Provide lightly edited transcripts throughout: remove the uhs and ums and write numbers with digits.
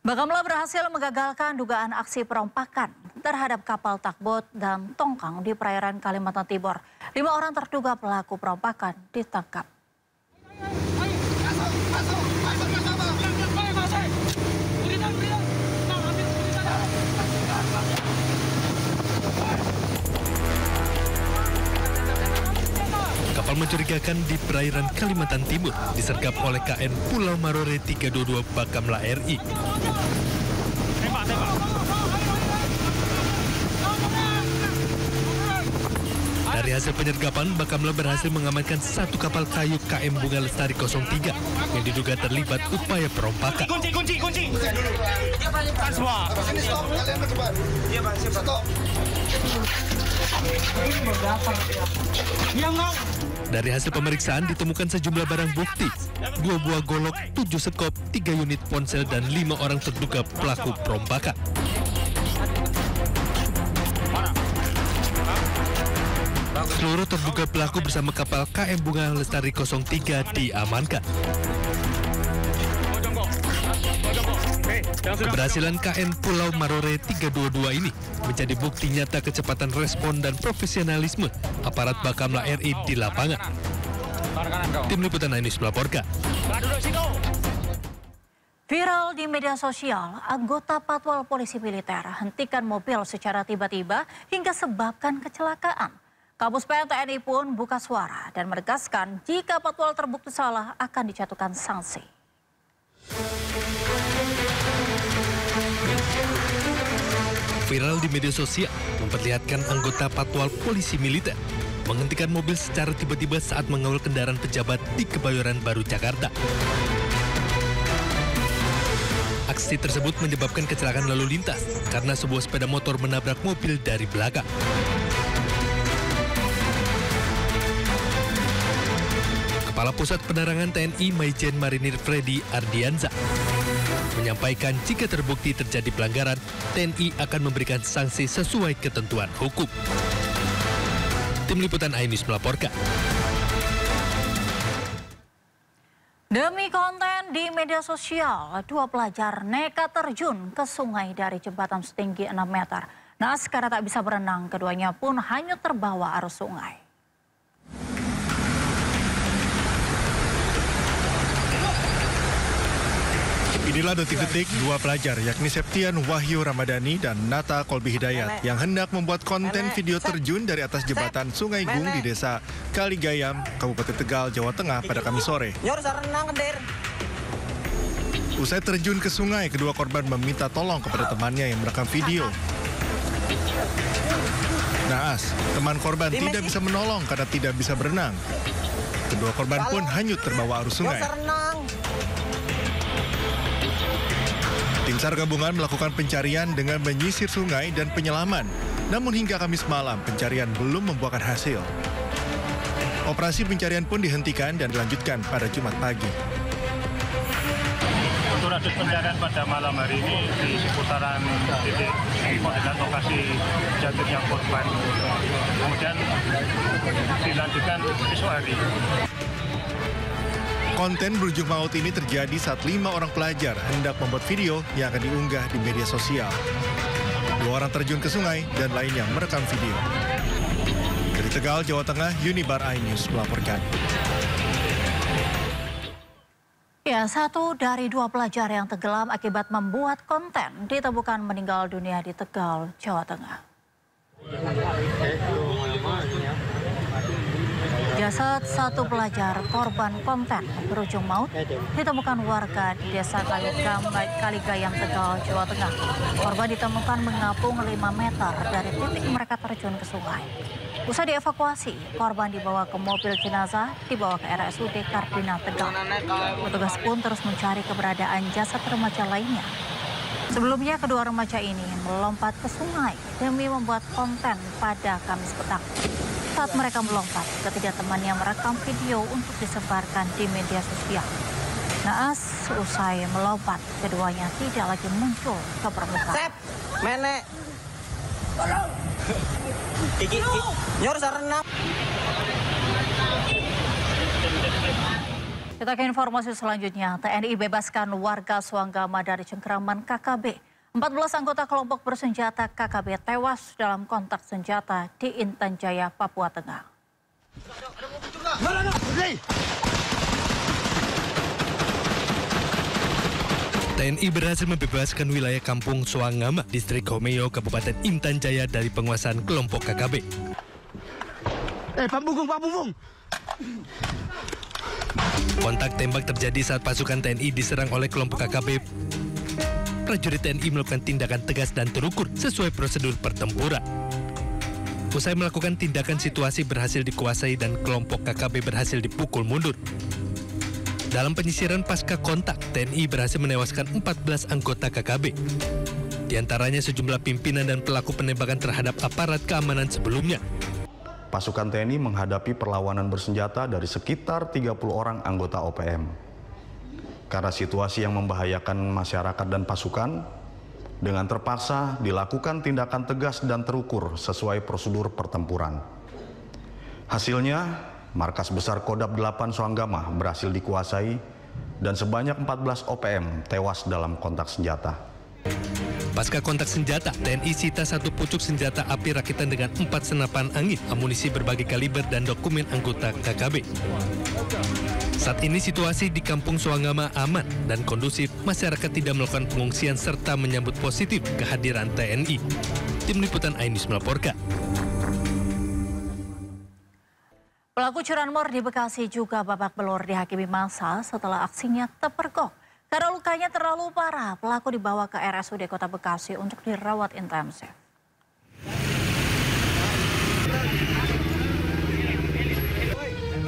Bakamla berhasil mengagalkan dugaan aksi perompakan terhadap kapal takbot dan tongkang di perairan Kalimantan Timur. 5 orang terduga pelaku perompakan ditangkap. Kapal mencurigakan di perairan Kalimantan Timur disergap oleh KN Pulau Marore 322 Bakamla RI. Dari hasil penyergapan, Bakamla berhasil mengamankan 1 kapal kayu KM Bunga Lestari 03 yang diduga terlibat upaya perompakan. Kunci. Semua. Dari hasil pemeriksaan ditemukan sejumlah barang bukti, 2 buah golok, 7 sekop, 3 unit ponsel, dan 5 orang terduga pelaku perompakan. Seluruh terduga pelaku bersama kapal KM Bunga Lestari 03 diamankan. Keberhasilan KN Pulau Marore 322 ini menjadi bukti nyata kecepatan respon dan profesionalisme aparat Bakamla RI di lapangan. Tim Liputan iNews melaporkan. Viral di media sosial, anggota Patwal Polisi Militer hentikan mobil secara tiba-tiba hingga sebabkan kecelakaan. Kapus Pen TNI pun buka suara dan menegaskan jika Patwal terbukti salah akan dijatuhkan sanksi. Viral di media sosial memperlihatkan anggota Patwal Polisi Militer menghentikan mobil secara tiba-tiba saat mengawal kendaraan pejabat di Kebayoran Baru, Jakarta. Aksi tersebut menyebabkan kecelakaan lalu lintas karena sebuah sepeda motor menabrak mobil dari belakang. Kepala Pusat Penerangan TNI Maijen Marinir Freddy Ardianza menyampaikan jika terbukti terjadi pelanggaran, TNI akan memberikan sanksi sesuai ketentuan hukum. Tim Liputan iNews melaporkan. Demi konten di media sosial, 2 pelajar nekat terjun ke sungai dari jembatan setinggi 6 meter. Naas karena tak bisa berenang, keduanya pun hanyut terbawa arus sungai. Inilah detik-detik 2 pelajar yakni Septian Wahyu Ramadhani dan Nata Kolbi Hidayat yang hendak membuat konten video terjun dari atas jembatan Sungai Gung di Desa Kaligayam, Kabupaten Tegal, Jawa Tengah pada Kamis sore. Usai terjun ke sungai, kedua korban meminta tolong kepada temannya yang merekam video. Naas, teman korban tidak bisa menolong karena tidak bisa berenang. Kedua korban pun hanyut terbawa arus sungai. Tim SAR gabungan melakukan pencarian dengan menyisir sungai dan penyelaman. Namun hingga Kamis malam, pencarian belum membuahkan hasil. Operasi pencarian pun dihentikan dan dilanjutkan pada Jumat pagi. Untuk lanjut pencarian pada malam hari ini di seputaran titik koordinat lokasi jatuhnya korban. Kemudian dilanjutkan esok hari. Konten berujung maut ini terjadi saat 5 orang pelajar hendak membuat video yang akan diunggah di media sosial. 2 orang terjun ke sungai dan lainnya merekam video. Dari Tegal, Jawa Tengah, Unibar iNews melaporkan. Ya, 1 dari 2 pelajar yang tenggelam akibat membuat konten ditemukan meninggal dunia di Tegal, Jawa Tengah. Jasad 1 pelajar korban konten berujung maut ditemukan warga di Desa Kaligayam, Tegal, Jawa Tengah. Korban ditemukan mengapung 5 meter dari titik mereka terjun ke sungai. Usai dievakuasi, korban dibawa ke mobil jenazah, dibawa ke RSUD Kardinal Tegal. Petugas pun terus mencari keberadaan jasad remaja lainnya. Sebelumnya, kedua remaja ini melompat ke sungai demi membuat konten pada Kamis petang. Saat mereka melompat, ketiga temannya merekam video untuk disebarkan di media sosial. Naas, usai melompat, keduanya tidak lagi muncul ke permukaan. Sep, menek. Gigi, nyor sarana. Kita ke informasi selanjutnya. TNI bebaskan warga Suanggama dari cengkeraman KKB. 14 anggota kelompok bersenjata KKB tewas dalam kontak senjata di Intan Jaya, Papua Tengah. TNI berhasil membebaskan wilayah kampung Suanggama, distrik Homeo, Kabupaten Intan Jaya dari penguasaan kelompok KKB. Pak Bungkung. Kontak tembak terjadi saat pasukan TNI diserang oleh kelompok KKB. Prajurit TNI melakukan tindakan tegas dan terukur sesuai prosedur pertempuran. Usai melakukan tindakan, situasi berhasil dikuasai dan kelompok KKB berhasil dipukul mundur. Dalam penyisiran pasca kontak, TNI berhasil menewaskan 14 anggota KKB. Di antaranya sejumlah pimpinan dan pelaku penembakan terhadap aparat keamanan sebelumnya. Pasukan TNI menghadapi perlawanan bersenjata dari sekitar 30 orang anggota OPM. Karena situasi yang membahayakan masyarakat dan pasukan, dengan terpaksa dilakukan tindakan tegas dan terukur sesuai prosedur pertempuran. Hasilnya, markas besar Kodam 8 Suanggama berhasil dikuasai dan sebanyak 14 OPM tewas dalam kontak senjata. Pasca kontak senjata, TNI sita 1 pucuk senjata api rakitan dengan 4 senapan angin, amunisi berbagai kaliber, dan dokumen anggota KKB. Saat ini situasi di kampung Suanggama aman dan kondusif, masyarakat tidak melakukan pengungsian serta menyambut positif kehadiran TNI. Tim Liputan iNews melaporkan. Pelaku curanmor di Bekasi juga babak belur dihakimi massa setelah aksinya terpergok. Karena lukanya terlalu parah, pelaku dibawa ke RSUD Kota Bekasi untuk dirawat intensif.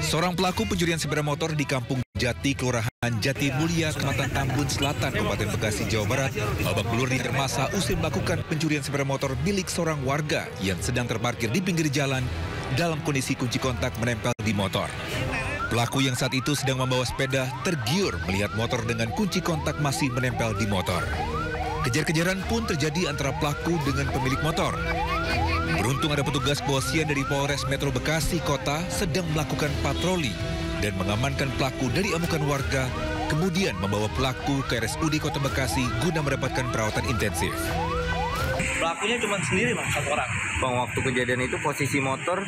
Seorang pelaku pencurian sepeda motor di Kampung Jati, Kelurahan Jati Mulia, Kecamatan Tambun Selatan, Kabupaten Bekasi, Jawa Barat, babak belur dihakimi massa usai melakukan pencurian sepeda motor milik seorang warga yang sedang terparkir di pinggir jalan dalam kondisi kunci kontak menempel di motor. Pelaku yang saat itu sedang membawa sepeda tergiur melihat motor dengan kunci kontak masih menempel di motor. Kejar-kejaran pun terjadi antara pelaku dengan pemilik motor. Beruntung ada petugas kepolisian dari Polres Metro Bekasi Kota sedang melakukan patroli dan mengamankan pelaku dari amukan warga, kemudian membawa pelaku ke RSUD Kota Bekasi guna mendapatkan perawatan intensif. Pelakunya cuma sendiri, Bang, 1 orang. Bang, waktu kejadian itu posisi motor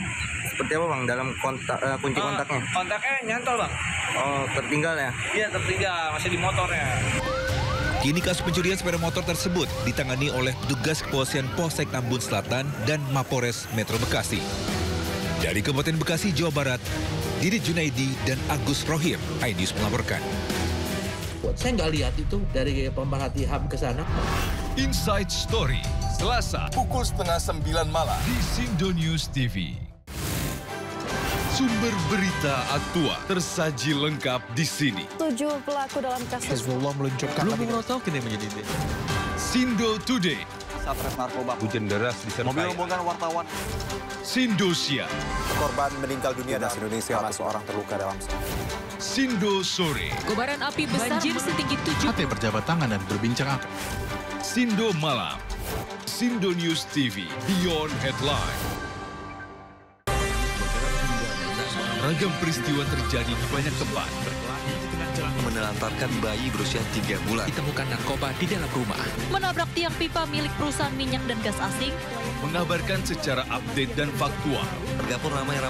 seperti apa, Bang, dalam kontak, kunci kontaknya? Kontaknya nyantol, Bang. Oh, tertinggal ya? Iya, tertinggal, masih di motornya. Kini kasus pencurian sepeda motor tersebut ditangani oleh petugas kepolisian Polsek Tambun Selatan dan Mapores Metro Bekasi. Dari Kabupaten Bekasi, Jawa Barat, Didit Junaidi dan Agus Rohim, iNews melaporkan. Saya nggak lihat itu dari pemerhati HAM ke sana. Inside Story, Selasa, pukul 8:30 malam di Sindo News TV. Sumber berita aktual tersaji lengkap di sini. 7 pelaku dalam kasus Hezbollah meluncurkan Sindo Today. Satres narkoba. Hujan deras disertai mobil rombongan wartawan. Sindosia. Korban meninggal dunia dan Indonesia, 1 orang terluka dalam. Sindo Sore. Kobaran api besar banjir setinggi 7. Hati berjabat tangan dan berbincang akrab. Sindo Malam. Sindo News TV. Beyond Headline. Ragam peristiwa terjadi di banyak tempat. Menelantarkan bayi berusia 3 bulan. Ditemukan narkoba di dalam rumah. Menabrak tiang pipa milik perusahaan minyak dan gas asing. Mengabarkan secara update dan faktual. Warga pun ramai-ramai